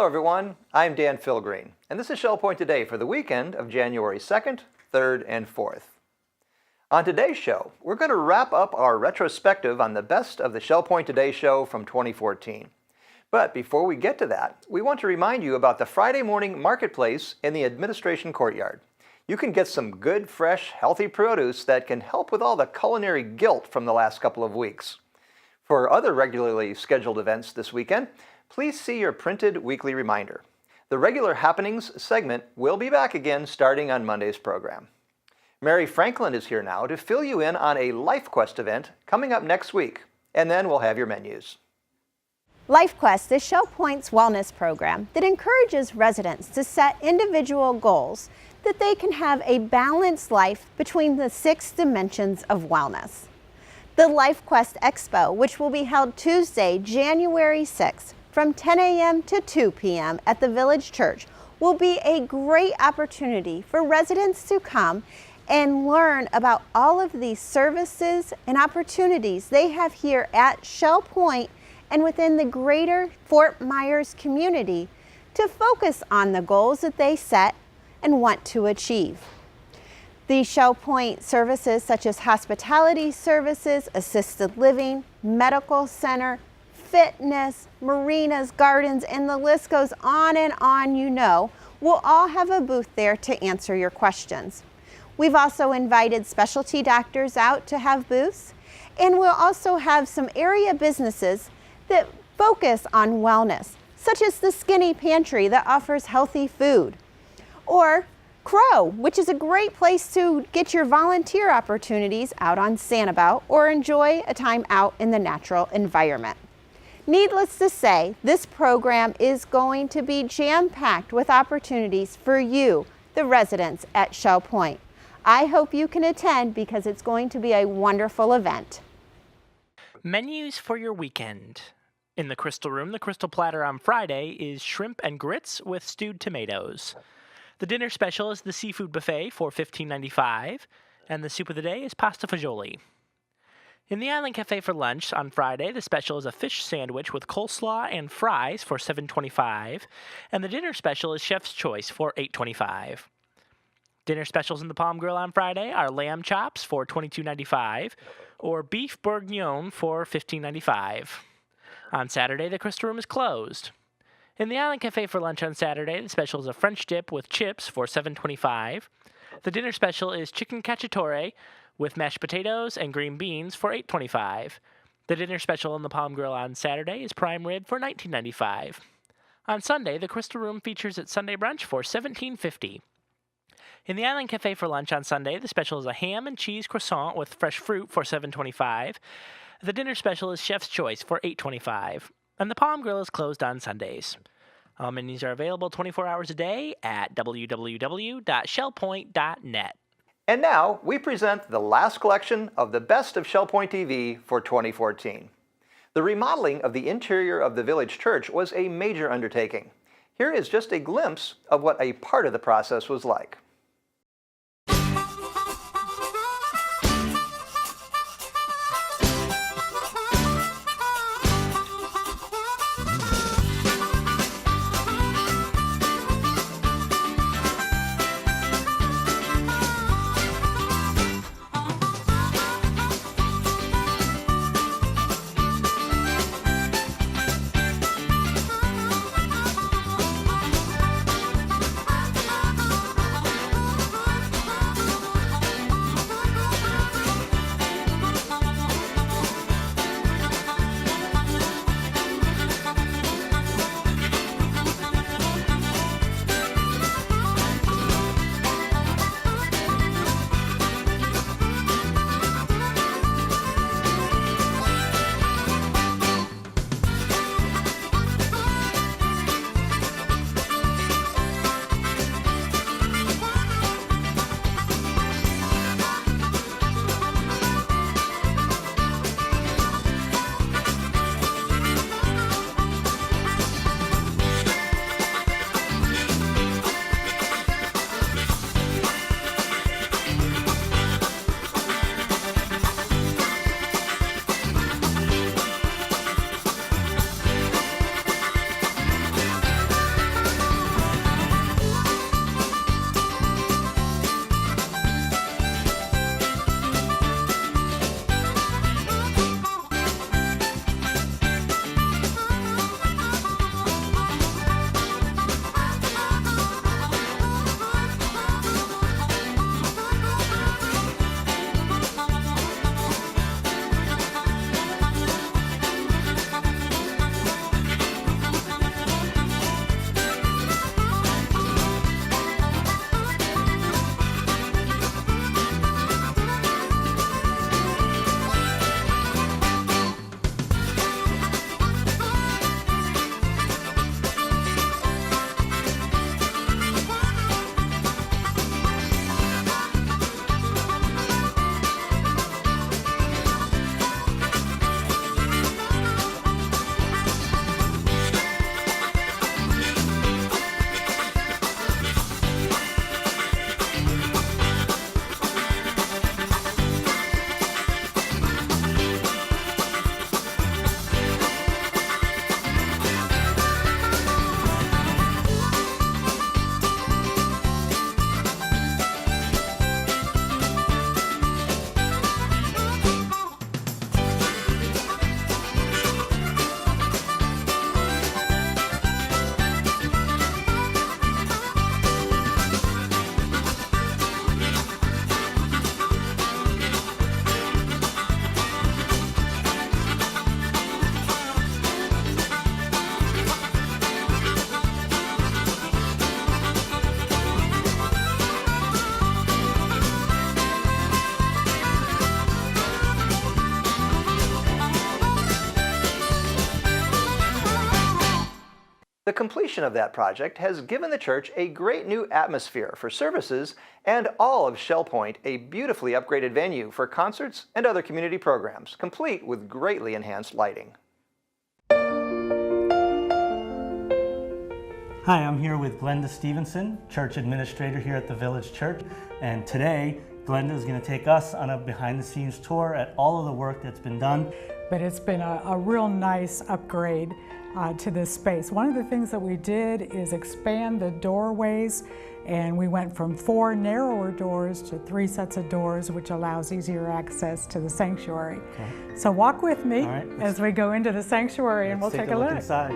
everyone. I'm Dan Philgreen, and this is Shell Point Today for the weekend of January 2nd, 3rd, and 4th. On today's show, we're going to wrap up our retrospective on the best of the Shell Point Today show from 2014. But before we get to that, we want to remind you about the Friday morning marketplace in the administration courtyard. You can get some good, fresh, healthy produce that can help with all the culinary guilt from the last couple of weeks. For other regularly scheduled events this weekend, please see your printed weekly reminder. The regular happenings segment will be back again starting on Monday's program. Mary Franklin is here now to fill you in on a LifeQuest event coming up next week, and then we'll have your menus. LifeQuest is Shell Point's wellness program that encourages residents to set individual goals that they can have a balanced life between the 6 dimensions of wellness. The LifeQuest Expo, which will be held Tuesday, January 6th, from 10 a.m. to 2 p.m. at the Village Church, will be a great opportunity for residents to come and learn about all of these services and opportunities they have here at Shell Point and within the greater Fort Myers community to focus on the goals that they set and want to achieve. The Shell Point services such as hospitality services, assisted living, medical center, fitness, marinas, gardens, and the list goes on and on, will all have a booth there to answer your questions. We've also invited specialty doctors out to have booths, and we'll also have some area businesses that focus on wellness, such as the Skinny Pantry that offers healthy food, or Crow, which is a great place to get your volunteer opportunities out on Sanibel or enjoy a time out in the natural environment. Needless to say, this program is going to be jam-packed with opportunities for you, the residents at Shell Point. I hope you can attend because it's going to be a wonderful event. Menus for your weekend. In the Crystal Room, the Crystal Platter on Friday is shrimp and grits with stewed tomatoes. The dinner special is the seafood buffet for $15.95, and the soup of the day is pasta fagioli. In the Island Cafe for lunch on Friday, the special is a fish sandwich with coleslaw and fries for $7.25, and the dinner special is Chef's Choice for $8.25. Dinner specials in the Palm Grill on Friday are lamb chops for $22.95 or beef bourguignon for $15.95. On Saturday, the Crystal Room is closed. In the Island Cafe for lunch on Saturday, the special is a French dip with chips for $7.25. The dinner special is chicken cacciatore with mashed potatoes and green beans for $8.25. The dinner special in the Palm Grill on Saturday is prime rib for $19.95. On Sunday, the Crystal Room features its Sunday brunch for $17.50. In the Island Cafe for lunch on Sunday, the special is a ham and cheese croissant with fresh fruit for $7.25. The dinner special is Chef's Choice for $8.25. And the Palm Grill is closed on Sundays. All menus are available 24 hours a day at www.shellpoint.net. And now, we present the last collection of the best of Shell Point TV for 2014. The remodeling of the interior of the Village Church was a major undertaking. Here is just a glimpse of what a part of the process was like. The completion of that project has given the church a great new atmosphere for services and all of Shell Point a beautifully upgraded venue for concerts and other community programs, complete with greatly enhanced lighting. Hi, I'm here with Glenda Stevenson, church administrator here at the Village Church, and today Glenda is going to take us on a behind-the-scenes tour at all of the work that's been done. But it's been a real nice upgrade to this space. One of the things that we did is expand the doorways, and we went from 4 narrower doors to 3 sets of doors, which allows easier access to the sanctuary. Okay. So walk with me as we go into the sanctuary and we'll take a look inside.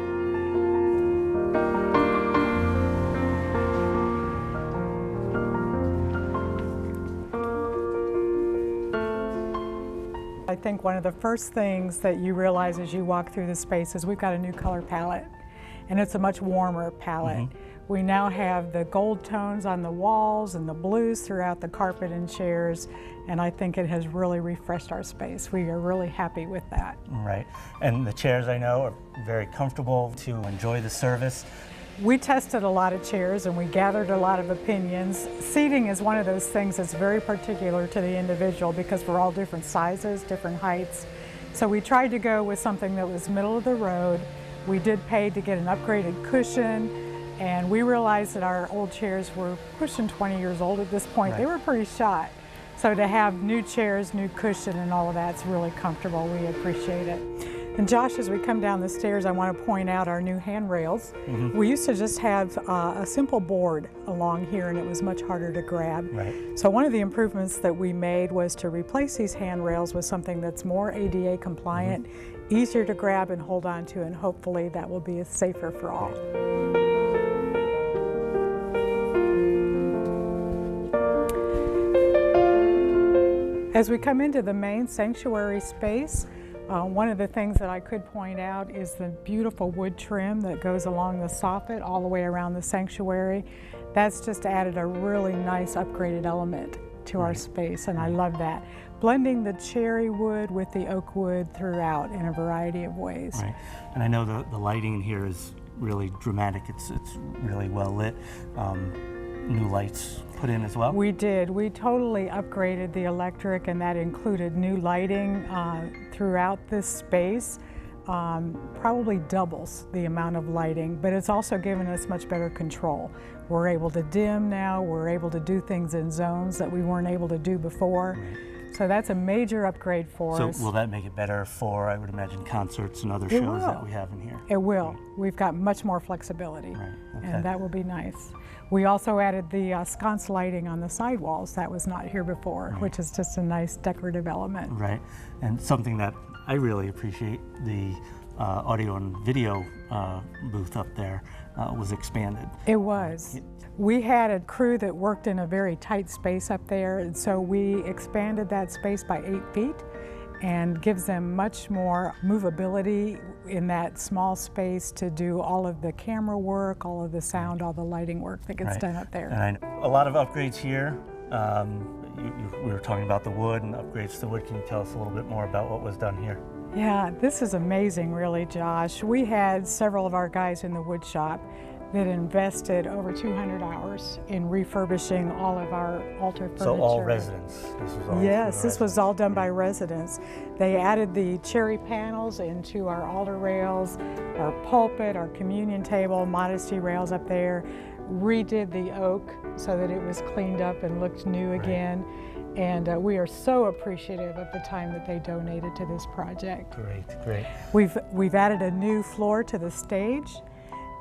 I think one of the first things that you realize as you walk through the space is we've got a new color palette, and it's a much warmer palette. We now have the gold tones on the walls and the blues throughout the carpet and chairs, and I think it has really refreshed our space. We are really happy with that. Right, and the chairs I know are very comfortable to enjoy the service. We tested a lot of chairs and we gathered a lot of opinions. Seating is one of those things that's very particular to the individual because we're all different sizes, different heights. So we tried to go with something that was middle of the road. We did pay to get an upgraded cushion, and we realized that our old chairs were pushing 20 years old at this point. They were pretty shot. So to have new chairs, new cushion, and all of that's really comfortable. We appreciate it. And Josh, as we come down the stairs, I want to point out our new handrails. We used to just have a simple board along here, and it was much harder to grab. So one of the improvements that we made was to replace these handrails with something that's more ADA compliant, easier to grab and hold on to, and hopefully that will be safer for all. As we come into the main sanctuary space, one of the things that I could point out is the beautiful wood trim that goes along the soffit all the way around the sanctuary. That's just added a really nice upgraded element to our space, and I love that. Blending the cherry wood with the oak wood throughout in a variety of ways. Right, and I know the lighting in here is really dramatic. It's really well lit. New lights put in as well? We did. We totally upgraded the electric, and that included new lighting throughout this space. Probably doubles the amount of lighting, but it's also given us much better control. We're able to dim now. We're able to do things in zones that we weren't able to do before. So that's a major upgrade for us. So will that make it better for, I would imagine, concerts and other shows that we have in here? It will. We've got much more flexibility, and that will be nice. We also added the sconce lighting on the sidewalls. That was not here before, which is just a nice decorative element. Right, and something that I really appreciate, the audio and video booth up there was expanded. It was. We had a crew that worked in a very tight space up there, and so we expanded that space by 8 feet and gives them much more movability in that small space to do all of the camera work, all of the sound, all the lighting work that gets done up there. And I know a lot of upgrades here. We were talking about the wood and upgrades to the wood. Can you tell us a little bit more about what was done here? Yeah, this is amazing, really, Josh. We had several of our guys in the wood shop that invested over 200 hours in refurbishing all of our altar furniture. So all residents? This was all yes, this was all done by residents. They added the cherry panels into our altar rails, our pulpit, our communion table, modesty rails up there, redid the oak so that it was cleaned up and looked new again. And we are so appreciative of the time that they donated to this project. Great. We've added a new floor to the stage.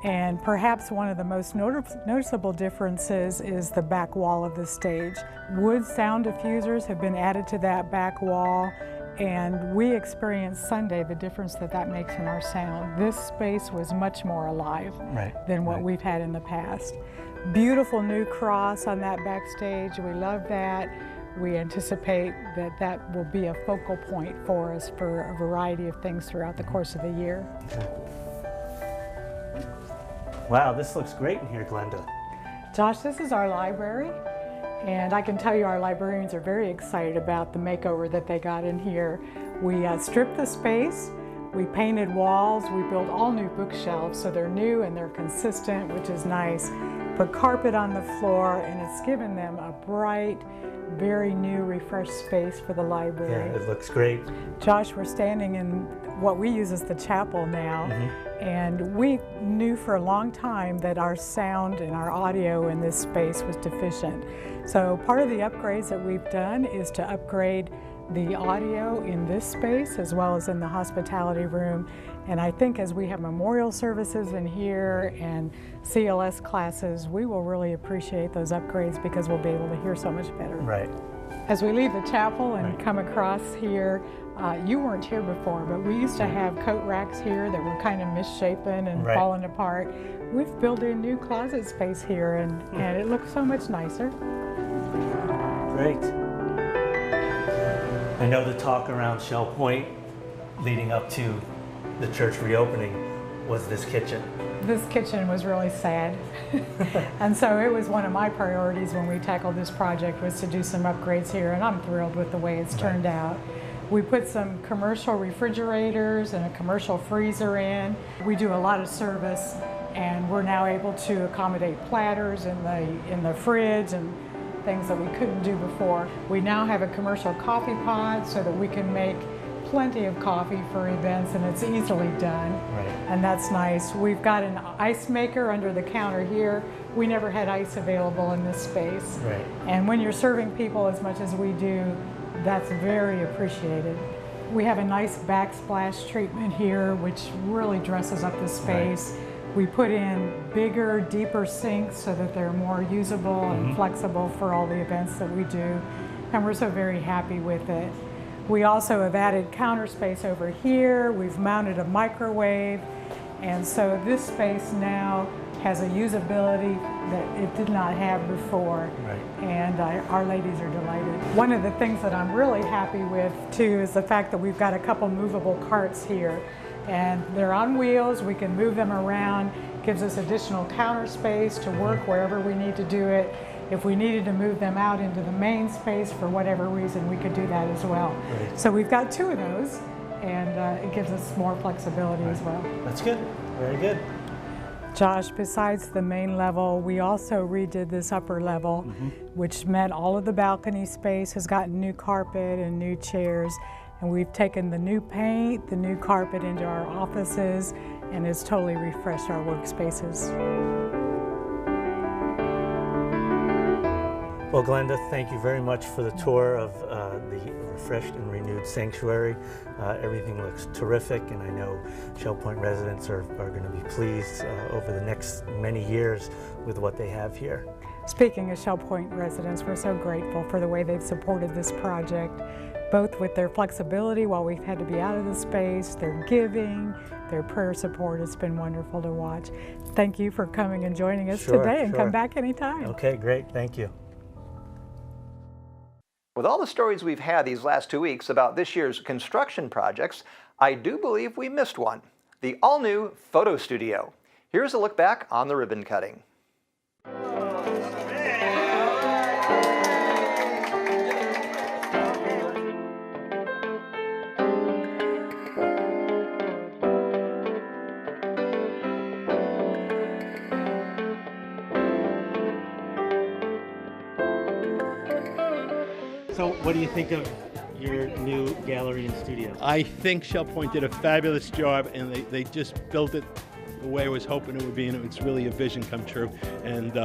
And perhaps one of the most noticeable differences is the back wall of the stage. Wood sound diffusers have been added to that back wall, and we experienced Sunday the difference that makes in our sound. This space was much more alive than what we've had in the past. Beautiful new cross on that backstage. We love that. We anticipate that will be a focal point for us for a variety of things throughout the course of the year. Wow, this looks great in here, Glenda. Josh, this is our library, and I can tell you our librarians are very excited about the makeover that they got in here. We stripped the space, We painted walls, we built all new bookshelves, so they're new and they're consistent, which is nice. Put carpet on the floor, and it's given them a bright, very new, refreshed space for the library. Yeah, it looks great. Josh, we're standing in what we use as the chapel now, and we knew for a long time that our sound and our audio in this space was deficient. So part of the upgrades that we've done is to upgrade the audio in this space as well as in the hospitality room. And I think as we have memorial services in here and CLS classes, we will really appreciate those upgrades because we'll be able to hear so much better. Right. As we leave the chapel and come across here, you weren't here before, but we used to have coat racks here that were kind of misshapen and falling apart. We've built in new closet space here, and it looks so much nicer. Great. I know the talk around Shell Point leading up to the church reopening was this kitchen. This kitchen was really sad. And so it was one of my priorities when we tackled this project was to do some upgrades here, and I'm thrilled with the way it's turned out. We put some commercial refrigerators and a commercial freezer in. We do a lot of service, and we're now able to accommodate platters in the fridge and things that we couldn't do before. We now have a commercial coffee pod so that we can make plenty of coffee for events, and it's easily done. And that's nice. We've got an ice maker under the counter here. We never had ice available in this space. And when you're serving people as much as we do, that's very appreciated. We have a nice backsplash treatment here, which really dresses up the space. We put in bigger, deeper sinks so that they're more usable and flexible for all the events that we do. And we're so very happy with it. We also have added counter space over here. We've mounted a microwave. And so this space now has a usability that it did not have before. And our ladies are delighted. One of the things that I'm really happy with too is the fact that we've got a couple movable carts here. And they're on wheels, we can move them around, gives us additional counter space to work wherever we need to do it. If we needed to move them out into the main space for whatever reason, we could do that as well. So we've got two of those, and it gives us more flexibility as well. That's good, very good. Josh, besides the main level, we also redid this upper level, which meant all of the balcony space has gotten new carpet and new chairs. And we've taken the new paint, the new carpet into our offices, and it's totally refreshed our workspaces. Well, Glenda, thank you very much for the tour of the refreshed and renewed sanctuary. Everything looks terrific, and I know Shell Point residents are going to be pleased over the next many years with what they have here. Speaking of Shell Point residents, we're so grateful for the way they've supported this project, both with their flexibility while we've had to be out of the space, their giving, their prayer support. It's been wonderful to watch. Thank you for coming and joining us today, and come back anytime. Okay, great, thank you. With all the stories we've had these last 2 weeks about this year's construction projects, I do believe we missed one, the all-new photo studio. Here's a look back on the ribbon cutting. So what do you think of your new gallery and studio? I think Shell Point did a fabulous job, and they just built it the way I was hoping it would be, and it's really a vision come true. And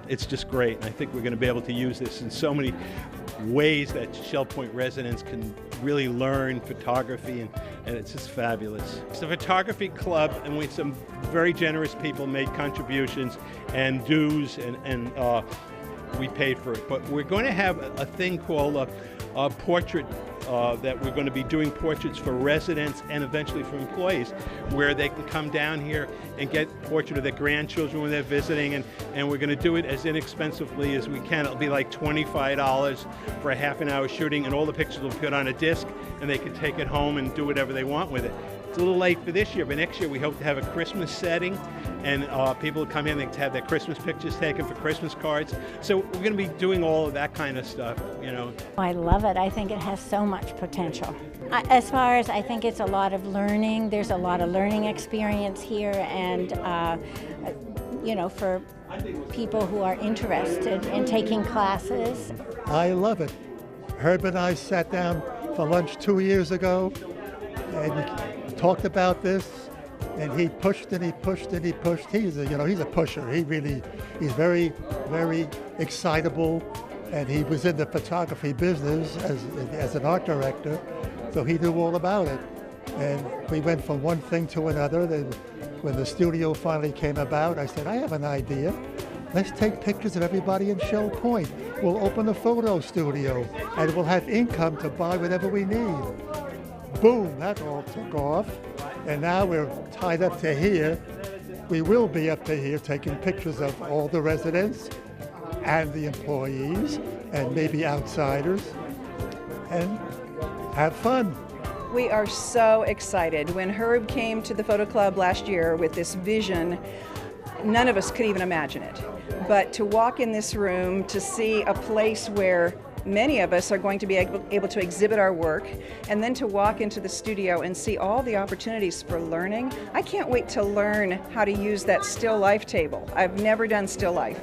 it's just great. And I think we're going to be able to use this in so many ways that Shell Point residents can really learn photography, and it's just fabulous. It's a photography club, and we some very generous people made contributions and dues, and we paid for it. But we're going to have a thing called a portrait, that we're going to be doing portraits for residents and eventually for employees, where they can come down here and get a portrait of their grandchildren when they're visiting, and we're going to do it as inexpensively as we can. It'll be like $25 for a half-an-hour shooting, and all the pictures will be put on a disc, and they can take it home and do whatever they want with it. It's a little late for this year, but next year we hope to have a Christmas setting, and people will come in and have their Christmas pictures taken for Christmas cards. So we're going to be doing all of that kind of stuff, you know. I love it. I think it has so much potential. As far as I think it's a lot of learning, there's a lot of learning experience here, and for people who are interested in taking classes. I love it. Herb and I sat down for lunch 2 years ago and we talked about this, and he pushed and he pushed and he pushed. He's a pusher. He's very, very excitable, and he was in the photography business as an art director, so he knew all about it. And we went from one thing to another. Then when the studio finally came about, I said, I have an idea. Let's take pictures of everybody in Shell Point. We'll open a photo studio and we'll have income to buy whatever we need. Boom, that all took off. And now we're tied up to here. We will be up to here taking pictures of all the residents and the employees and maybe outsiders, and have fun. We are so excited. When Herb came to the Photo Club last year with this vision, none of us could even imagine it. But to walk in this room, to see a place where many of us are going to be able to exhibit our work, and then to walk into the studio and see all the opportunities for learning. I can't wait to learn how to use that still life table. I've never done still life.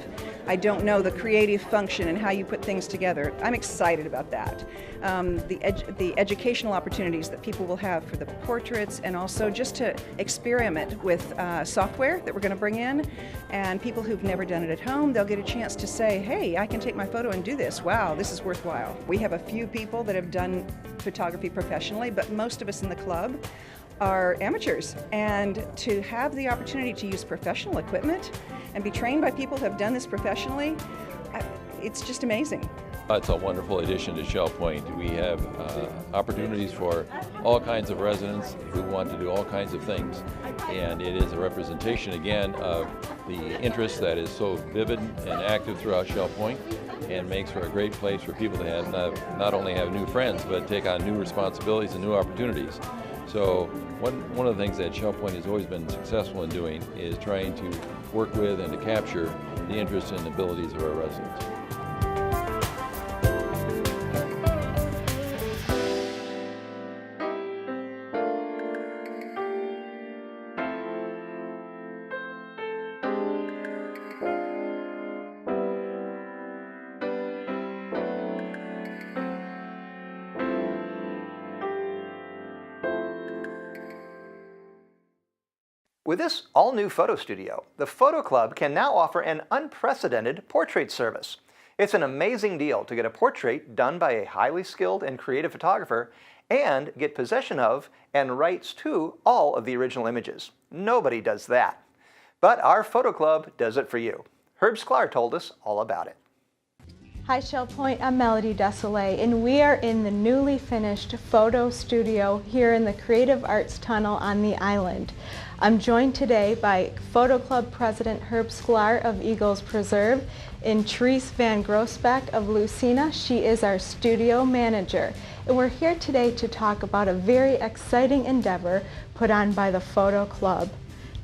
I don't know the creative function and how you put things together. I'm excited about that. The educational opportunities that people will have for the portraits, and also just to experiment with software that we're going to bring in. And people who've never done it at home, they'll get a chance to say, hey, I can take my photo and do this. Wow, this is worthwhile. We have a few people that have done photography professionally, but most of us in the club are amateurs. And to have the opportunity to use professional equipment and be trained by people who have done this professionally, it's just amazing. It's a wonderful addition to Shell Point. We have opportunities for all kinds of residents who want to do all kinds of things. And it is a representation, again, of the interest that is so vivid and active throughout Shell Point, and makes for a great place for people to have not only have new friends, but take on new responsibilities and new opportunities. So one of the things that Shell Point has always been successful in doing is trying to work with and to capture the interests and abilities of our residents. With this all-new photo studio, the Photo Club can now offer an unprecedented portrait service. It's an amazing deal to get a portrait done by a highly skilled and creative photographer and get possession of and rights to all of the original images. Nobody does that. But our Photo Club does it for you. Herb Sklar told us all about it. Hi Shell Point, I'm Melody Desolé, and we are in the newly finished photo studio here in the Creative Arts Tunnel on the island. I'm joined today by Photo Club President Herb Sklar of Eagles Preserve and Therese Van Groesbeck of Lucina. She is our studio manager. And we're here today to talk about a very exciting endeavor put on by the Photo Club.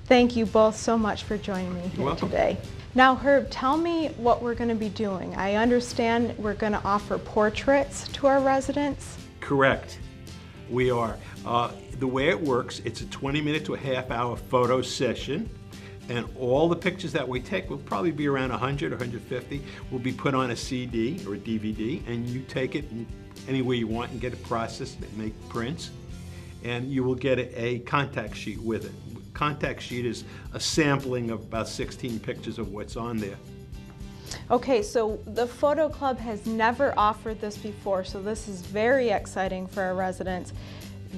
Thank you both so much for joining me here today. Now Herb, tell me what we're going to be doing. I understand we're going to offer portraits to our residents. Correct. We are. The way it works, it's a 20-minute to a half-hour photo session, and all the pictures that we take will probably be around 100 or 150, will be put on a CD or a DVD, and you take it anywhere you want and get it processed and make prints, and you will get a contact sheet with it. Contact sheet is a sampling of about 16 pictures of what's on there. Okay, so the Photo Club has never offered this before, so this is very exciting for our residents.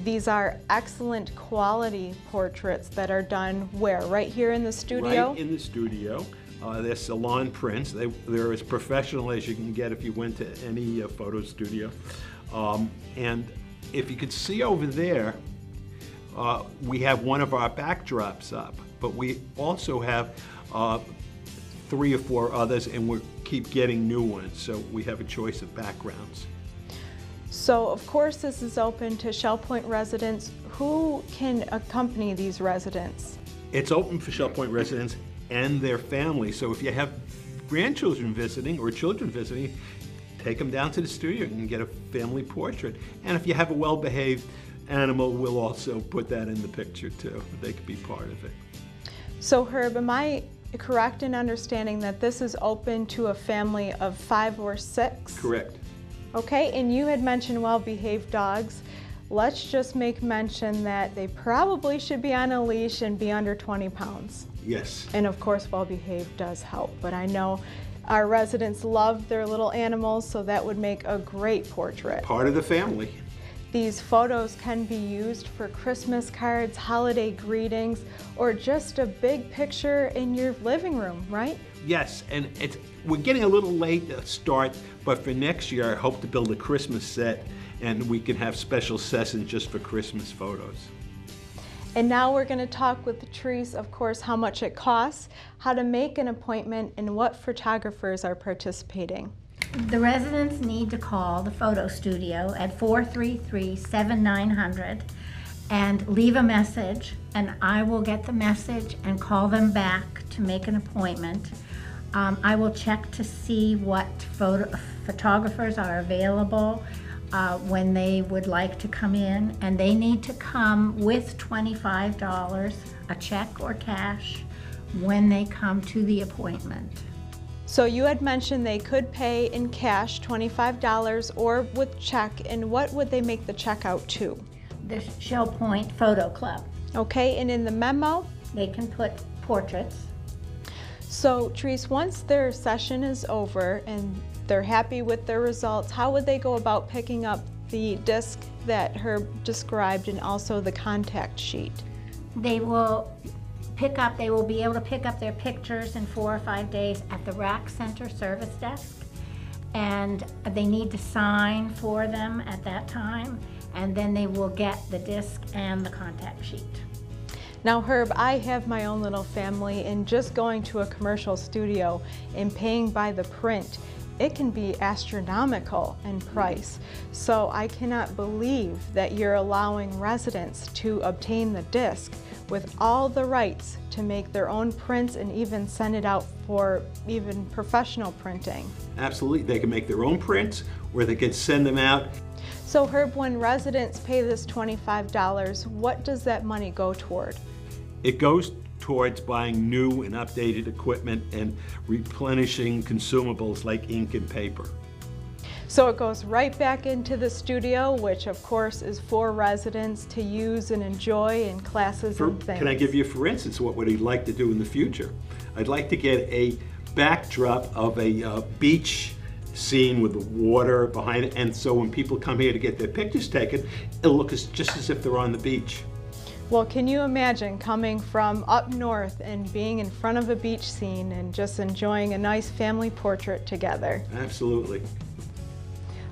These are excellent quality portraits that are done where? Right here in the studio? Right in the studio. They're salon prints. They're as professional as you can get if you went to any photo studio. And if you could see over there, we have one of our backdrops up, but we also have 3 or 4 others, and we keep getting new ones, so we have a choice of backgrounds. So of course this is open to Shell Point residents. Who can accompany these residents? It's open for Shell Point residents and their families, so if you have grandchildren visiting or children visiting, take them down to the studio and get a family portrait. And if you have a well-behaved animal, we'll also put that in the picture too. They could be part of it. So Herb, am I correct in understanding that this is open to a family of 5 or 6? Correct. Okay, and you had mentioned well-behaved dogs. Let's just make mention that they probably should be on a leash and be under 20 pounds. Yes. And of course, well-behaved does help, but I know our residents love their little animals, so that would make a great portrait. Part of the family. These photos can be used for Christmas cards, holiday greetings, or just a big picture in your living room, right? Yes, and we're getting a little late to start, but for next year I hope to build a Christmas set and we can have special sessions just for Christmas photos. And now we're going to talk with Therese, of course, how much it costs, how to make an appointment, and what photographers are participating. The residents need to call the photo studio at 433-7900 and leave a message, and I will get the message and call them back to make an appointment. I will check to see what photographers are available when they would like to come in, and they need to come with $25, a check or cash, when they come to the appointment. So you had mentioned they could pay in cash, $25, or with check, and what would they make the check out to? The Shell Point Photo Club. Okay, and in the memo? They can put portraits. So Therese, once their session is over and they're happy with their results, how would they go about picking up the disc that Herb described and also the contact sheet? They will be able to pick up their pictures in 4 or 5 days at the Rack Center service desk, and they need to sign for them at that time, and then they will get the disc and the contact sheet. Now Herb, I have my own little family, and just going to a commercial studio and paying by the print, it can be astronomical in price. So I cannot believe that you're allowing residents to obtain the disc with all the rights to make their own prints and even send it out for even professional printing. Absolutely, they can make their own prints or they can send them out. So Herb, when residents pay this $25, what does that money go toward? It goes towards buying new and updated equipment and replenishing consumables like ink and paper. So it goes right back into the studio, which of course is for residents to use and enjoy in classes and things. Can I give you, for instance, what would he like to do in the future? I'd like to get a backdrop of a beach scene with the water behind it, and so when people come here to get their pictures taken, it'll look just as if they're on the beach. Well, can you imagine coming from up north and being in front of a beach scene and just enjoying a nice family portrait together? Absolutely.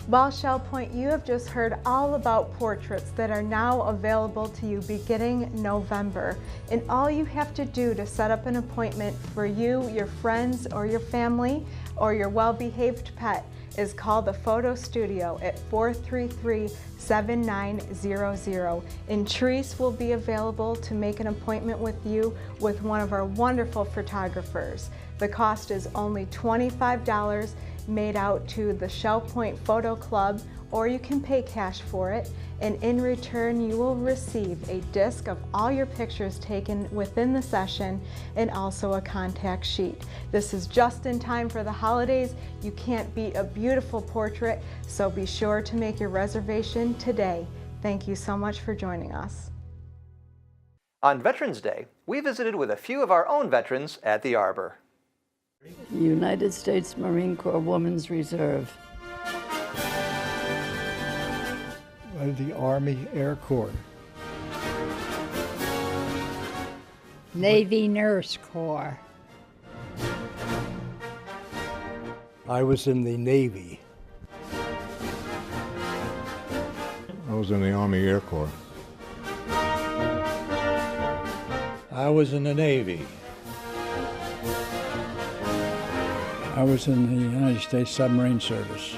Well, Shell Point, you have just heard all about portraits that are now available to you beginning November. And all you have to do to set up an appointment for you, your friends, or your family, or your well-behaved pet is call the photo studio at 433-7900. And Therese will be available to make an appointment with you with one of our wonderful photographers. The cost is only $25, made out to the Shell Point Photo Club, or you can pay cash for it, and in return you will receive a disc of all your pictures taken within the session and also a contact sheet. This is just in time for the holidays. You can't beat a beautiful portrait, so be sure to make your reservation today. Thank you so much for joining us. On Veterans Day, we visited with a few of our own veterans at the Arbor. United States Marine Corps Women's Reserve. The Army Air Corps. Navy Nurse Corps. I was in the Navy. I was in the Army Air Corps. I was in the Navy. I was in the United States Submarine Service.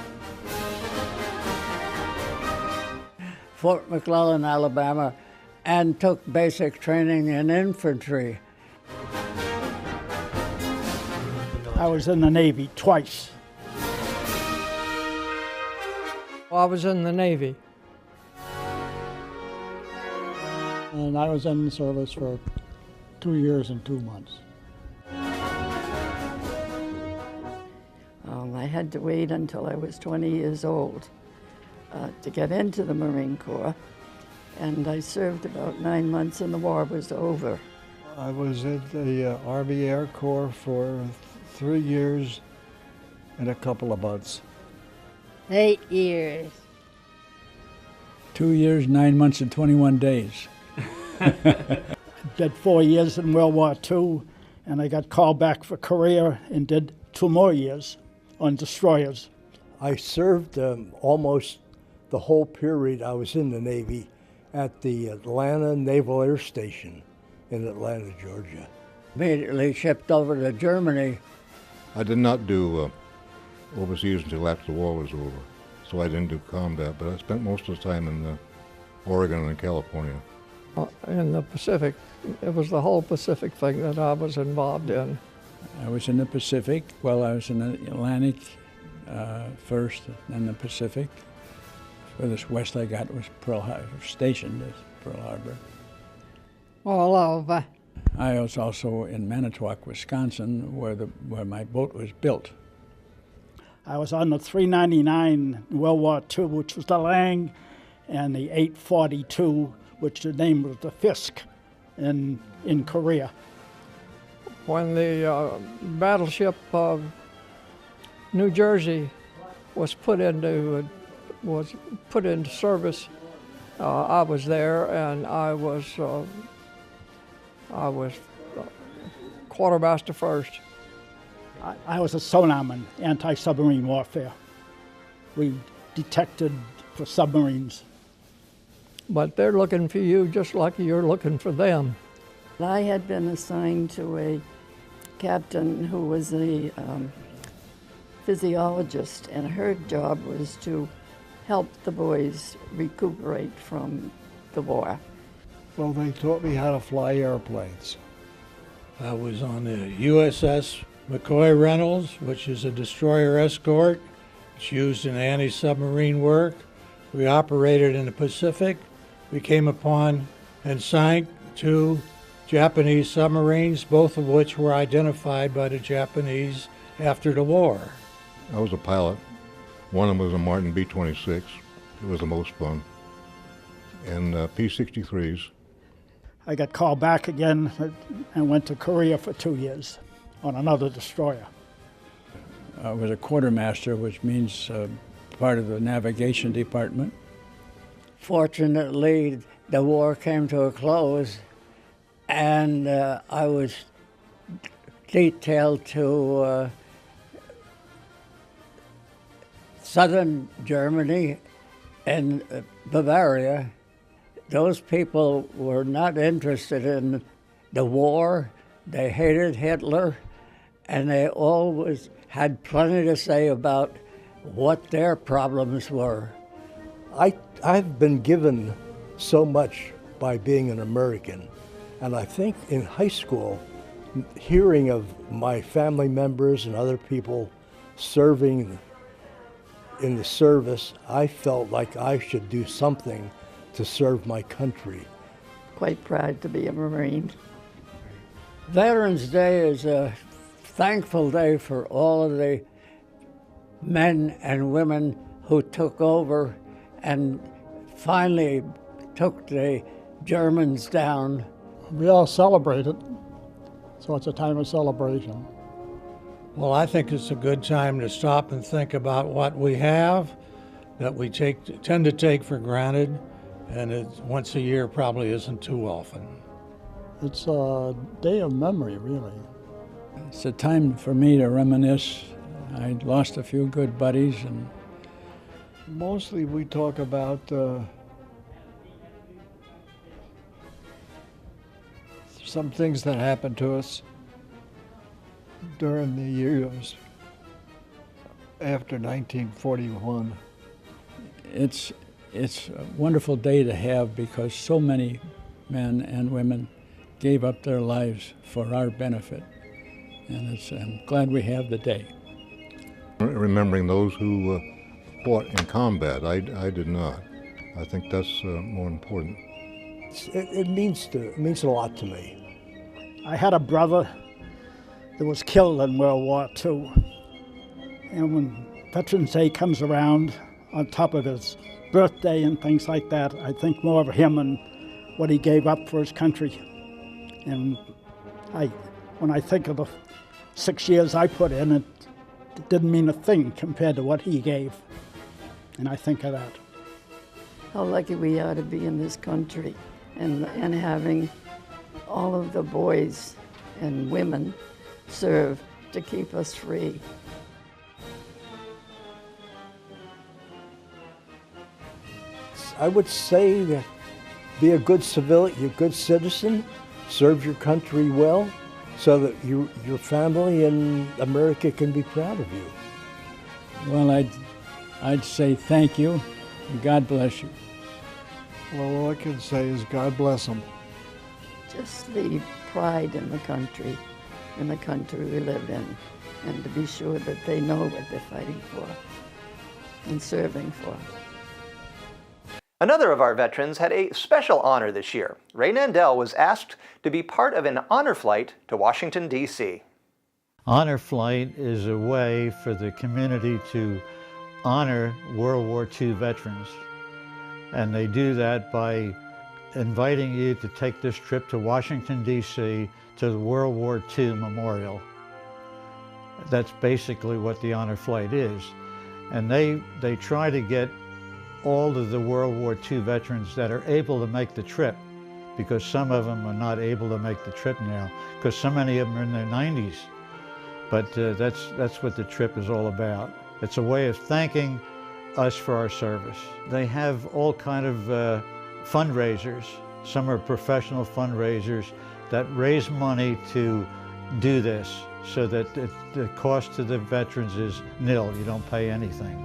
Fort McClellan, Alabama, and took basic training in infantry. I was in the Navy twice. I was in the Navy. And I was in the service for 2 years and 2 months. I had to wait until I was 20 years old to get into the Marine Corps, and I served about 9 months and the war was over. I was at the Army Air Corps for 3 years and a couple of months. 8 years. 2 years, 9 months, and 21 days. Did 4 years in World War II, and I got called back for Korea and did 2 more years on destroyers. I served almost the whole period I was in the Navy at the Atlanta Naval Air Station in Atlanta, Georgia. Immediately shipped over to Germany. I did not do overseas until after the war was over, so I didn't do combat, but I spent most of the time in Oregon and California. In the Pacific. It was the whole Pacific thing that I was involved in. I was in the Pacific. Well, I was in the Atlantic first, then the Pacific. Furthest west I got was Pearl Harbor, stationed at Pearl Harbor. All over. I was also in Manitowoc, Wisconsin, where my boat was built. I was on the 399 in World War II, which was the Lang, and the 842, which the name was the Fisk in Korea. When the battleship New Jersey was put into service, I was there, and I was quartermaster first. I was a sonarman, anti-submarine warfare. We detected for submarines. But they're looking for you just like you're looking for them. I had been assigned to a captain who was a physiologist, and her job was to help the boys recuperate from the war. Well, they taught me how to fly airplanes. I was on the USS McCoy Reynolds, which is a destroyer escort. It's used in anti-submarine work. We operated in the Pacific. We came upon and sank 2 Japanese submarines, both of which were identified by the Japanese after the war. I was a pilot. One of them was a Martin B-26. It was the most fun. And P-63s. I got called back again and went to Korea for 2 years on another destroyer. I was a quartermaster, which means part of the navigation department. Fortunately, the war came to a close, and I was detailed to southern Germany and Bavaria. Those people were not interested in the war. They hated Hitler, and they always had plenty to say about what their problems were. I've been given so much by being an American, and I think in high school, hearing of my family members and other people serving in the service, I felt like I should do something to serve my country. Quite proud to be a Marine. Veterans Day is a thankful day for all of the men and women who took over and finally took the Germans down. We all celebrate it, so it's a time of celebration. Well, I think it's a good time to stop and think about what we have that we tend to take for granted, and once a year probably isn't too often. It's a day of memory, really. It's a time for me to reminisce. I lost a few good buddies, and Mostly we talk about some things that happened to us during the years after 1941. it's a wonderful day to have because so many men and women gave up their lives for our benefit. And I'm glad we have the day. Remembering those who fought in combat. I did not. I think that's more important. It means a lot to me. I had a brother that was killed in World War II. And when Veterans Day comes around, on top of his birthday and things like that, I think more of him and what he gave up for his country. And when I think of the 6 years I put in, it didn't mean a thing compared to what he gave. And I think of that. How lucky we are to be in this country and having all of the boys and women serve to keep us free. I would say that be a good civilian, a good citizen, serve your country well, so that your family and America can be proud of you. Well, I'd say thank you and God bless you. Well, all I can say is God bless them. Just the pride in the country we live in, and to be sure that they know what they're fighting for and serving for. Another of our veterans had a special honor this year. Ray Nandel was asked to be part of an honor flight to Washington, D.C. Honor flight is a way for the community to honor World War II veterans. And they do that by inviting you to take this trip to Washington, D.C. to the World War II Memorial. That's basically what the honor flight is. And they try to get all of the World War II veterans that are able to make the trip, because some of them are not able to make the trip now, because so many of them are in their 90s. But that's what the trip is all about. It's a way of thanking us for our service. They have all kind of fundraisers. Some are professional fundraisers that raise money to do this, so that the cost to the veterans is nil. You don't pay anything.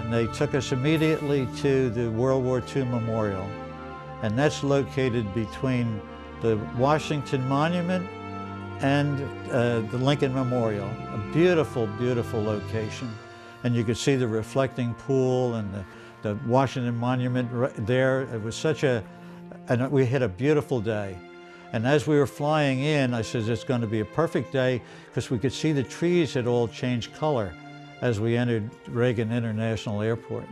And they took us immediately to the World War II Memorial, and that's located between the Washington Monument and the Lincoln Memorial. A beautiful, beautiful location. And you could see the reflecting pool and the Washington Monument right there. It was and we had a beautiful day. And as we were flying in, I said it's going to be a perfect day, because we could see the trees had all changed color as we entered Reagan International Airport.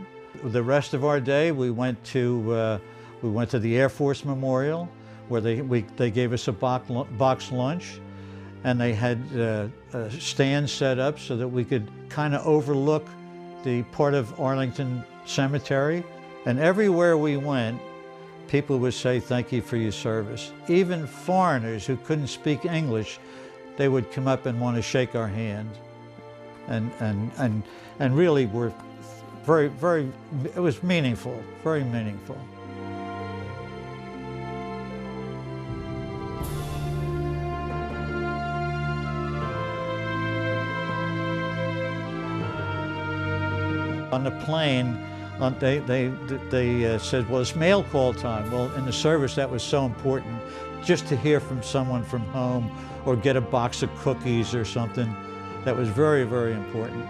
The rest of our day, we went to the Air Force Memorial, where they gave us a box lunch, and they had a stand set up so that we could kind of overlook the part of Arlington Cemetery. And everywhere we went, people would say, "Thank you for your service." Even foreigners who couldn't speak English, they would come up and want to shake our hand. And really were very, very, it was meaningful, very meaningful. On the plane, they said, well, it's mail call time. Well, in the service, that was so important, just to hear from someone from home or get a box of cookies or something. That was very, very important.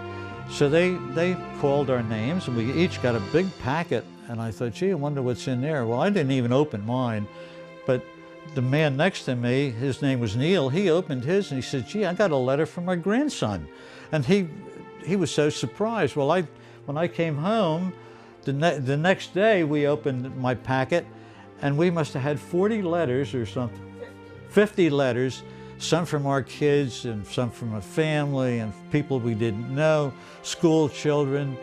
So they called our names, and we each got a big packet. And I thought, gee, I wonder what's in there. Well, I didn't even open mine, but the man next to me, his name was Neil, he opened his and he said, gee, I got a letter from my grandson. And he was so surprised. Well, when I came home, the next day we opened my packet, and we must have had 40 letters or something, 50 letters, some from our kids and some from a family and people we didn't know, school children.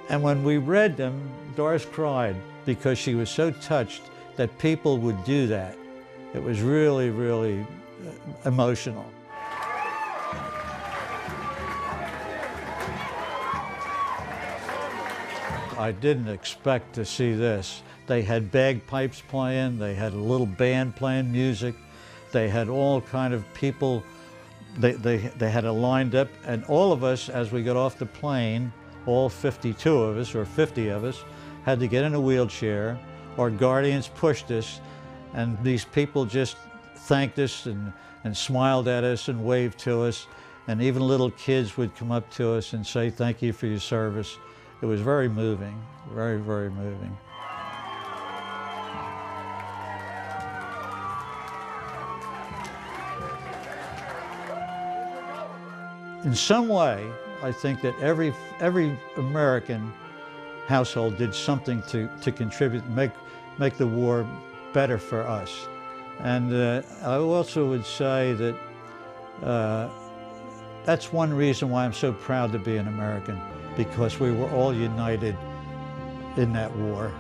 And when we read them, Doris cried, because she was so touched that people would do that. It was really, really emotional. I didn't expect to see this. They had bagpipes playing, they had a little band playing music, they had all kind of people, they had it lined up, and all of us, as we got off the plane, all 52 of us, or 50 of us, had to get in a wheelchair. Our guardians pushed us, And these people just thanked us and smiled at us and waved to us. And even little kids would come up to us and say, thank you for your service. It was very moving, very, very moving. In some way, I think that every American household did something to contribute, make the war better for us. And I also would say that that's one reason why I'm so proud to be an American, because we were all united in that war.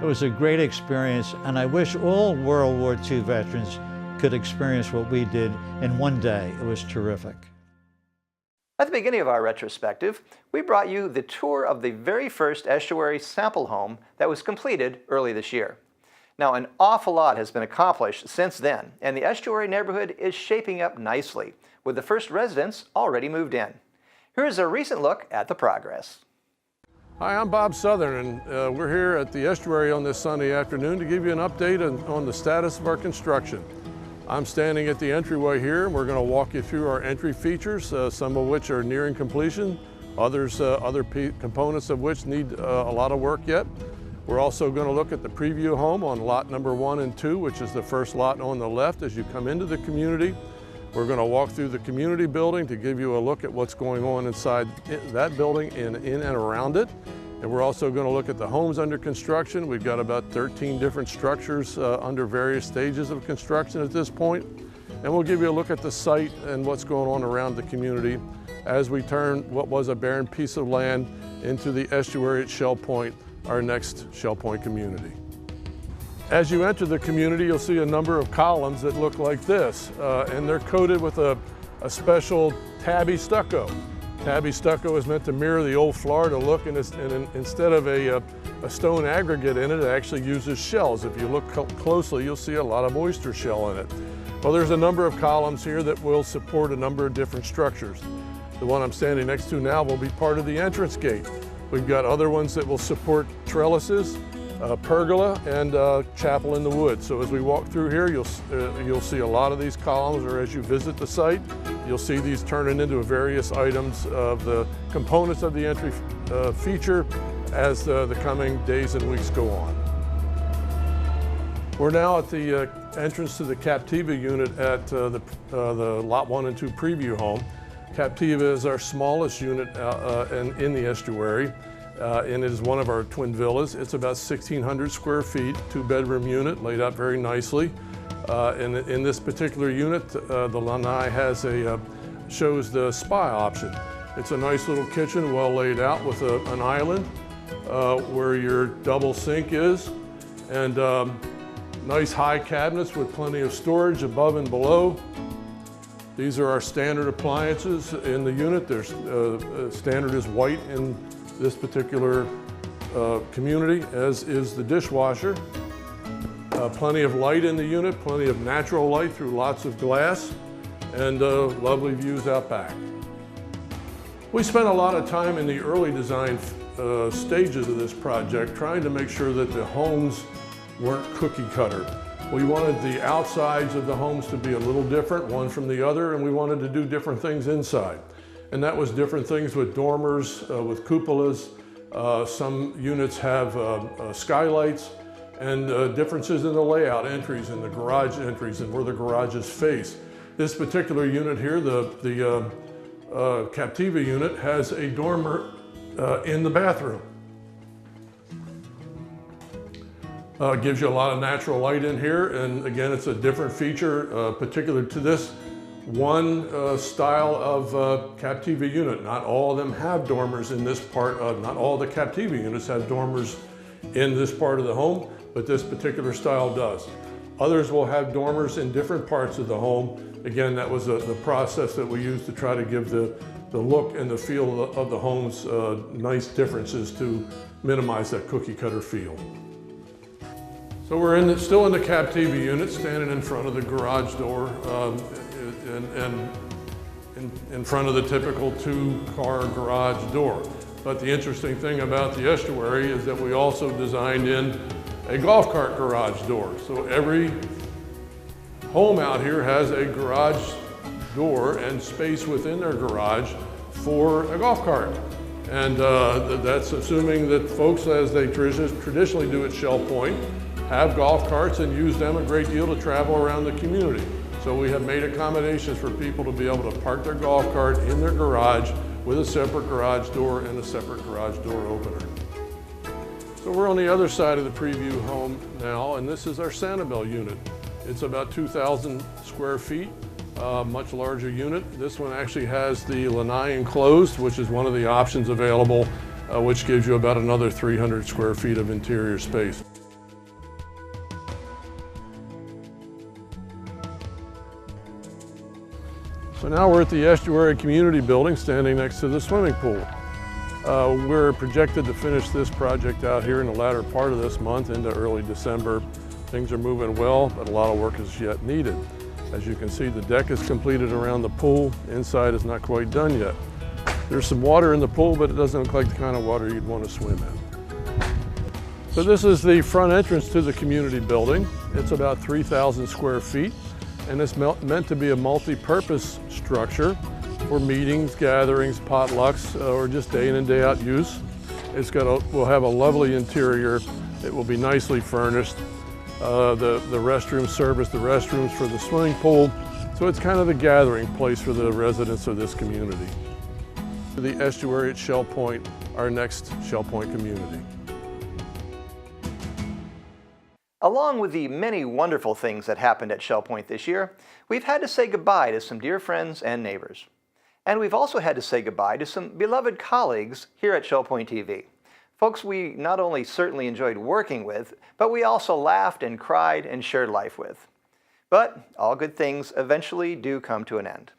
It was a great experience, and I wish all World War II veterans could experience what we did in one day. It was terrific. At the beginning of our retrospective, we brought you the tour of the very first estuary sample home that was completed early this year. Now, an awful lot has been accomplished since then, and the estuary neighborhood is shaping up nicely, with the first residents already moved in. Here is a recent look at the progress. Hi, I'm Bob Southern, and we're here at the estuary on this Sunday afternoon to give you an update on the status of our construction. I'm standing at the entryway here, and we're going to walk you through our entry features, some of which are nearing completion, other components of which need a lot of work yet. We're also going to look at the preview home on lot number 1 and 2, which is the first lot on the left as you come into the community. We're going to walk through the community building to give you a look at what's going on inside that building and in and around it. And we're also going to look at the homes under construction. We've got about 13 different structures under various stages of construction at this point. And we'll give you a look at the site and what's going on around the community as we turn what was a barren piece of land into the estuary at Shell Point, our next Shell Point community. As you enter the community, you'll see a number of columns that look like this, and they're coated with a special tabby stucco. Tabby stucco is meant to mirror the old Florida look, and instead of a stone aggregate in it, it actually uses shells. If you look closely, you'll see a lot of oyster shell in it. Well, there's a number of columns here that will support a number of different structures. The one I'm standing next to now will be part of the entrance gate. We've got other ones that will support trellises, pergola, and chapel in the wood. So as we walk through here, you'll see a lot of these columns, or as you visit the site, you'll see these turning into various items of the components of the entry feature as the coming days and weeks go on. We're now at the entrance to the Captiva unit at the Lot 1 and 2 preview home. Captiva is our smallest unit in the estuary. And it is one of our twin villas. It's about 1,600 square feet, 2-bedroom unit, laid out very nicely. And in this particular unit, the lanai shows the spa option. It's a nice little kitchen, well laid out with an island where your double sink is, and nice high cabinets with plenty of storage above and below. These are our standard appliances in the unit. There's standard is white in this particular community, as is the dishwasher. Plenty of light in the unit, plenty of natural light through lots of glass, and lovely views out back. We spent a lot of time in the early design stages of this project trying to make sure that the homes weren't cookie cutter. We wanted the outsides of the homes to be a little different, one from the other, and we wanted to do different things inside. And that was different things with dormers, with cupolas. Some units have skylights, and differences in the layout entries and the garage entries and where the garages face. This particular unit here, the Captiva unit, has a dormer in the bathroom. Gives you a lot of natural light in here, and again, it's a different feature particular to this one style of Captiva unit. Not all of them have dormers in this part not all the Captiva units have dormers in this part of the home, but this particular style does. Others will have dormers in different parts of the home. Again, that was the process that we used to try to give the look and the feel of the homes nice differences to minimize that cookie cutter feel. So we're still in the Captiva unit, standing in front of the garage door. in front of the typical two-car garage door. But the interesting thing about the estuary is that we also designed in a golf cart garage door. So every home out here has a garage door and space within their garage for a golf cart. And that's assuming that folks, as they traditionally do at Shell Point, have golf carts and use them a great deal to travel around the community. So we have made accommodations for people to be able to park their golf cart in their garage with a separate garage door and a separate garage door opener. So we're on the other side of the preview home now, and this is our Sanibel unit. It's about 2,000 square feet, much larger unit. This one actually has the lanai enclosed, which is one of the options available, which gives you about another 300 square feet of interior space. So now we're at the Estuary Community Building, standing next to the swimming pool. We're projected to finish this project out here in the latter part of this month into early December. Things are moving well, but a lot of work is yet needed. As you can see, the deck is completed around the pool. Inside is not quite done yet. There's some water in the pool, but it doesn't look like the kind of water you'd want to swim in. So this is the front entrance to the community building. It's about 3,000 square feet. And it's meant to be a multi-purpose structure for meetings, gatherings, potlucks, or just day in and day out use. We'll have a lovely interior. It will be nicely furnished. The restrooms service the restrooms for the swimming pool. So it's kind of the gathering place for the residents of this community. The estuary at Shell Point, our next Shell Point community. Along with the many wonderful things that happened at Shell Point this year, we've had to say goodbye to some dear friends and neighbors. And we've also had to say goodbye to some beloved colleagues here at Shell Point TV. Folks we not only certainly enjoyed working with, but we also laughed and cried and shared life with. But all good things eventually do come to an end.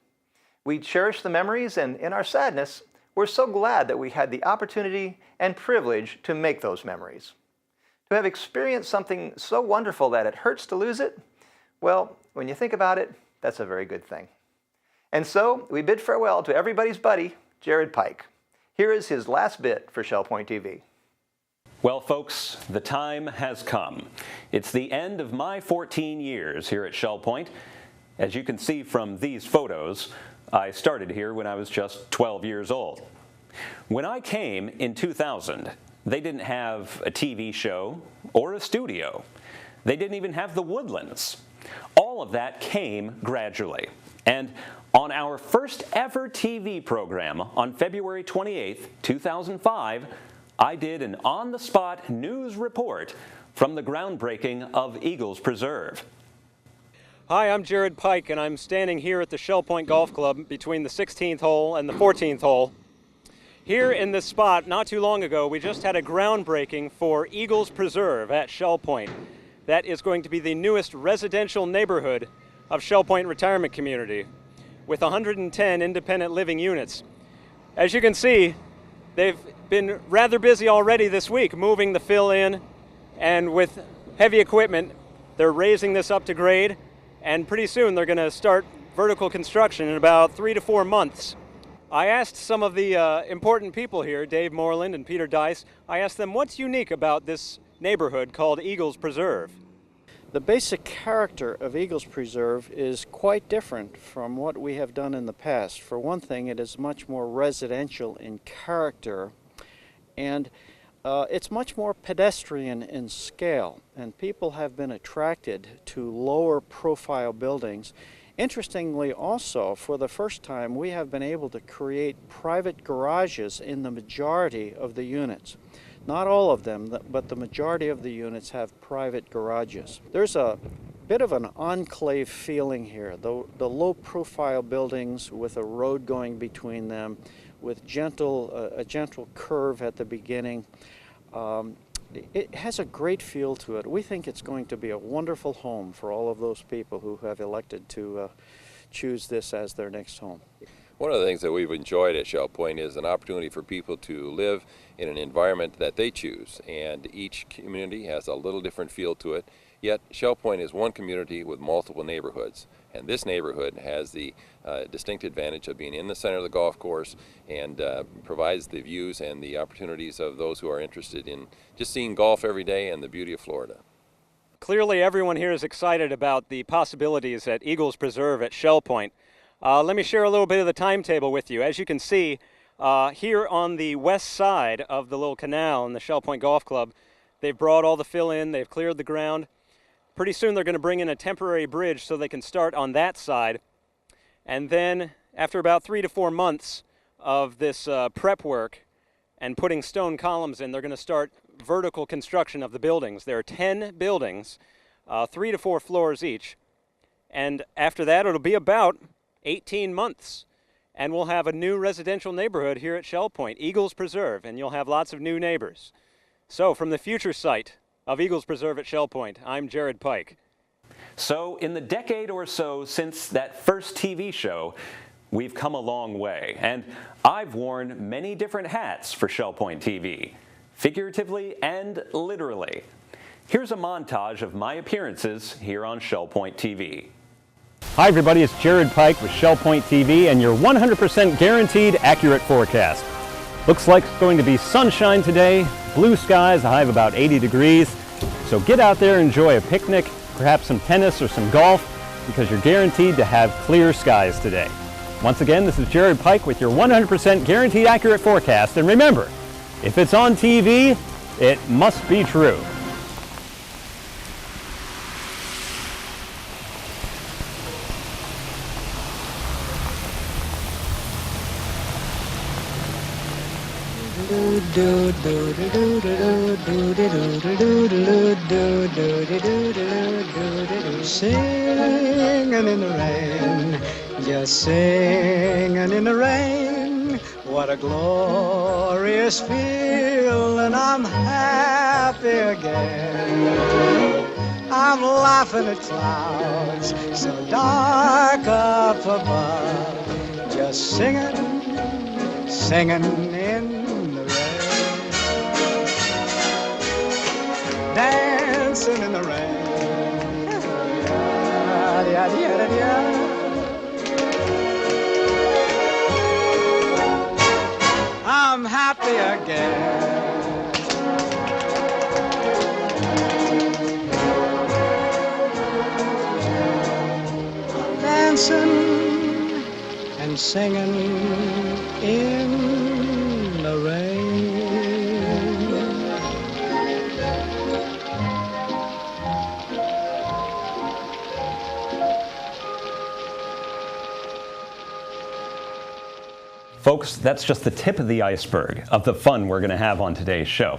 We cherish the memories, and in our sadness, we're so glad that we had the opportunity and privilege to make those memories. To have experienced something so wonderful that it hurts to lose it, well, when you think about it, that's a very good thing. And so we bid farewell to everybody's buddy, Jared Pike. Here is his last bit for Shell Point TV. Well, folks, the time has come. It's the end of my 14 years here at Shell Point. As you can see from these photos, I started here when I was just 12 years old. When I came in 2000, they didn't have a TV show or a studio. They didn't even have the woodlands. All of that came gradually. And on our first ever TV program on February 28th, 2005, I did an on-the-spot news report from the groundbreaking of Eagles Preserve. Hi, I'm Jared Pike, and I'm standing here at the Shell Point Golf Club between the 16th hole and the 14th hole. Here in this spot, not too long ago, we just had a groundbreaking for Eagles Preserve at Shell Point. That is going to be the newest residential neighborhood of Shell Point Retirement Community with 110 independent living units. As you can see, they've been rather busy already this week, moving the fill in, and with heavy equipment, they're raising this up to grade, and pretty soon they're going to start vertical construction in about 3 to 4 months. I asked some of the important people here, Dave Moreland and Peter Dice, I asked them what's unique about this neighborhood called Eagles Preserve. The basic character of Eagles Preserve is quite different from what we have done in the past. For one thing, it is much more residential in character, and it's much more pedestrian in scale, and people have been attracted to lower profile buildings. Interestingly also, for the first time, we have been able to create private garages in the majority of the units. Not all of them, but the majority of the units have private garages. There's a bit of an enclave feeling here. The low-profile buildings with a road going between them, with a gentle curve at the beginning. It has a great feel to it. We think it's going to be a wonderful home for all of those people who have elected to choose this as their next home. One of the things that we've enjoyed at Shell Point is an opportunity for people to live in an environment that they choose, and each community has a little different feel to it, yet Shell Point is one community with multiple neighborhoods. And this neighborhood has the distinct advantage of being in the center of the golf course and provides the views and the opportunities of those who are interested in just seeing golf every day and the beauty of Florida. Clearly everyone here is excited about the possibilities at Eagles Preserve at Shell Point. Let me share a little bit of the timetable with you. As you can see, here on the west side of the little canal in the Shell Point Golf Club, they've brought all the fill in, they've cleared the ground. Pretty soon they're going to bring in a temporary bridge so they can start on that side. And then after about 3 to 4 months of this prep work and putting stone columns in, they're going to start vertical construction of the buildings. There are 10 buildings, 3 to 4 floors each. And after that, it'll be about 18 months. And we'll have a new residential neighborhood here at Shell Point, Eagles Preserve, and you'll have lots of new neighbors. So from the future site of Eagles Preserve at Shell Point, I'm Jared Pike. So in the decade or so since that first TV show, we've come a long way, and I've worn many different hats for Shell Point TV, figuratively and literally. Here's a montage of my appearances here on Shell Point TV. Hi everybody, it's Jared Pike with Shell Point TV and your 100% guaranteed accurate forecast. Looks like it's going to be sunshine today, blue skies, a high of about 80 degrees. So get out there, enjoy a picnic, perhaps some tennis or some golf, because you're guaranteed to have clear skies today. Once again, this is Jared Pike with your 100% guaranteed accurate forecast. And remember, if it's on TV, it must be true. Singing in the rain, just singing in the rain. What a glorious feeling, I'm happy again. I'm laughing at clouds so dark up above, just singing, singing in dancing in the rain. I'm happy again. Dancing and singing in the rain. Folks, that's just the tip of the iceberg of the fun we're going to have on today's show.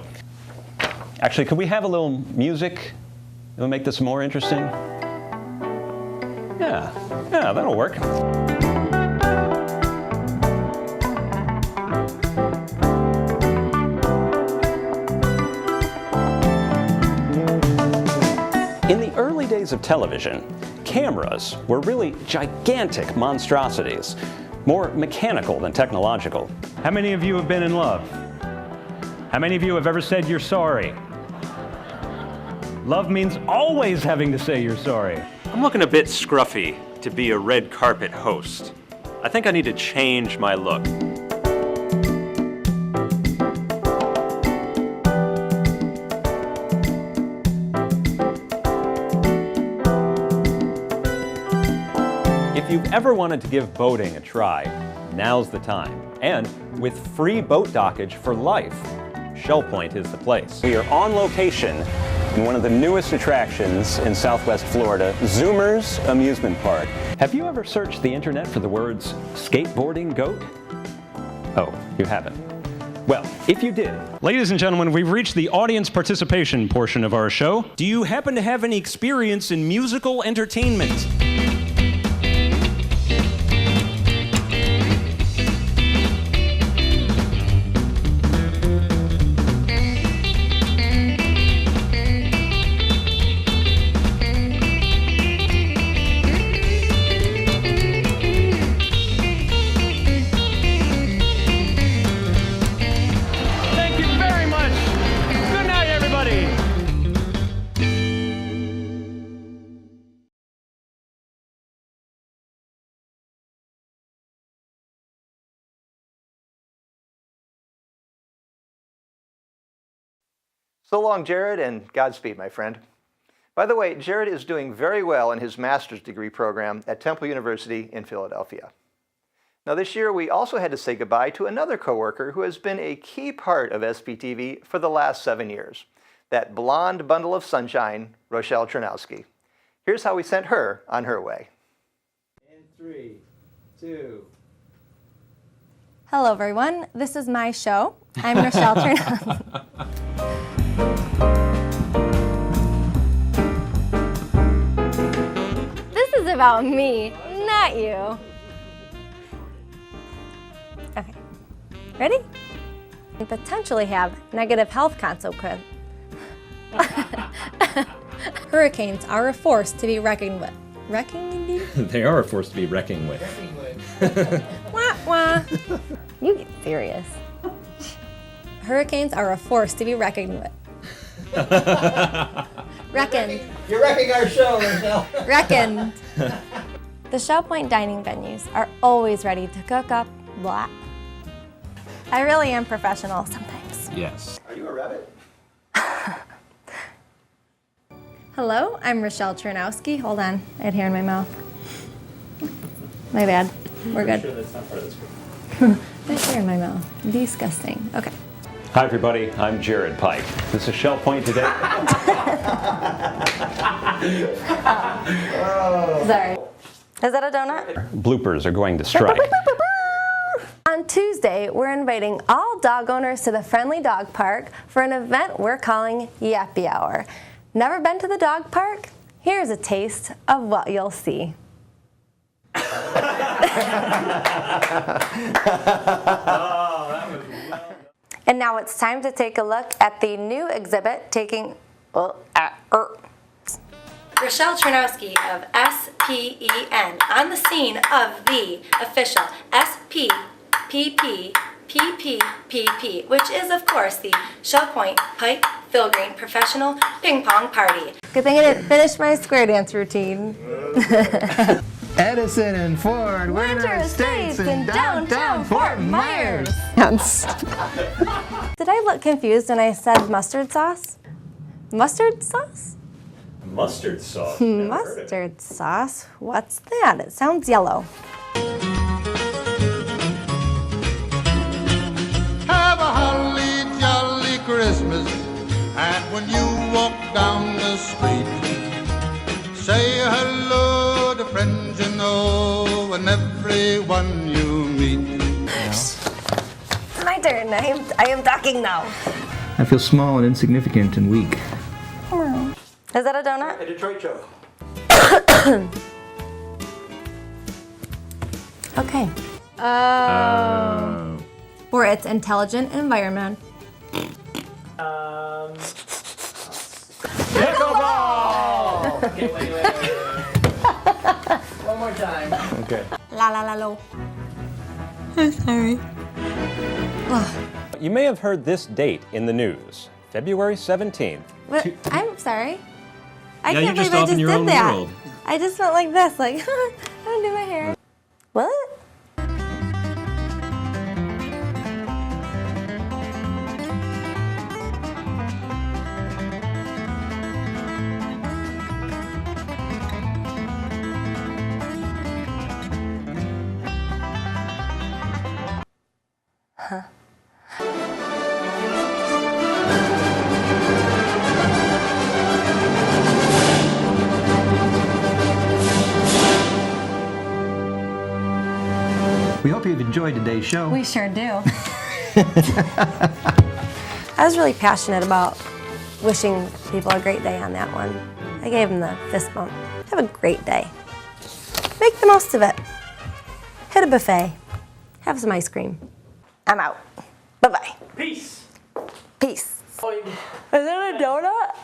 Actually, could we have a little music? It'll make this more interesting. Yeah, that'll work. In the early days of television, cameras were really gigantic monstrosities, more mechanical than technological. How many of you have been in love? How many of you have ever said you're sorry? Love means always having to say you're sorry. I'm looking a bit scruffy to be a red carpet host. I think I need to change my look. If you've ever wanted to give boating a try, now's the time. And with free boat dockage for life, Shell Point is the place. We are on location in one of the newest attractions in Southwest Florida, Zoomers Amusement Park. Have you ever searched the internet for the words skateboarding goat? Oh, you haven't. Well, if you did. Ladies and gentlemen, we've reached the audience participation portion of our show. Do you happen to have any experience in musical entertainment? So long, Jared, and Godspeed, my friend. By the way, Jared is doing very well in his master's degree program at Temple University in Philadelphia. Now this year, we also had to say goodbye to another coworker who has been a key part of SPTV for the last 7 years, that blonde bundle of sunshine, Rochelle Chernowski. Here's how we sent her on her way. In 3, 2. Hello, everyone. This is my show. I'm Rochelle Chernowski. This is about me, not you. Okay, ready? You potentially have negative health consequences. Hurricanes are a force to be reckoned with. Reckoned with? They are a force to be reckoned with. Wah, wah. You get serious. Hurricanes are a force to be reckoned with. Reckoned. You're wrecking our show, Rochelle. Reckoned. The Shell Point dining venues are always ready to cook up blah. I really am professional sometimes. Yes. Are you a rabbit? Hello, I'm Rochelle Chernowski. Hold on, I had hair in my mouth. My bad. We're good. Sure that's not part of the script. There's hair in my mouth. Disgusting. Okay. Hi, everybody. I'm Jared Pike. This is Shell Point today. Sorry. Is that a donut? Bloopers are going to strike. On Tuesday, we're inviting all dog owners to the Friendly Dog Park for an event we're calling Yappy Hour. Never been to the dog park? Here's a taste of what you'll see. And now it's time to take a look at the new exhibit taking Rochelle Chernowski of SPEN on the scene of the official SPPPPPP, which is of course the Shell Point Pike Filgreen Professional Ping Pong Party. Good thing I didn't finish my square dance routine. Edison and Ford, Winter Estates in downtown Fort Myers. Did I look confused when I said mustard sauce? Mustard sauce? Mustard sauce. Mustard sauce? What's that? It sounds yellow. Have a holly jolly Christmas, and when you walk down the street, say hello to friends you know and everyone you meet. It's my turn. I am talking now. I feel small and insignificant and weak. Is that a donut? A Detroit joke. Okay. For its intelligent environment. Pickleball! Okay, wait. One more time. Okay. La la la lo. I'm sorry. You may have heard this date in the news, February 17th. What? I'm sorry. I Yeah, can't you're believe just I off in just your did own that. world. I just went like this, like I don't do my hair. What? Huh? We hope you've enjoyed today's show. We sure do. I was really passionate about wishing people a great day on that one. I gave them the fist bump. Have a great day. Make the most of it. Hit a buffet. Have some ice cream. I'm out. Bye-bye. Peace. Peace. Is that a donut?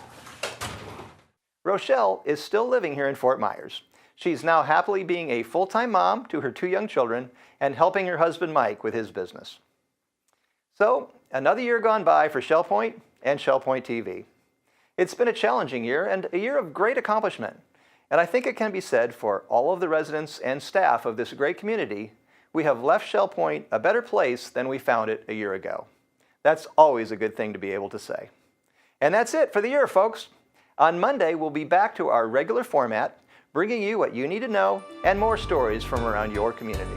Rochelle is still living here in Fort Myers. She's now happily being a full-time mom to her 2 young children and helping her husband Mike with his business. So, another year gone by for Shell Point and Shell Point TV. It's been a challenging year and a year of great accomplishment. And I think it can be said for all of the residents and staff of this great community, we have left Shell Point a better place than we found it a year ago. That's always a good thing to be able to say. And that's it for the year, folks. On Monday, we'll be back to our regular format, bringing you what you need to know and more stories from around your community.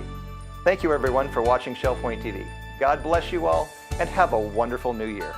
Thank you, everyone, for watching Shell Point TV. God bless you all, and have a wonderful new year.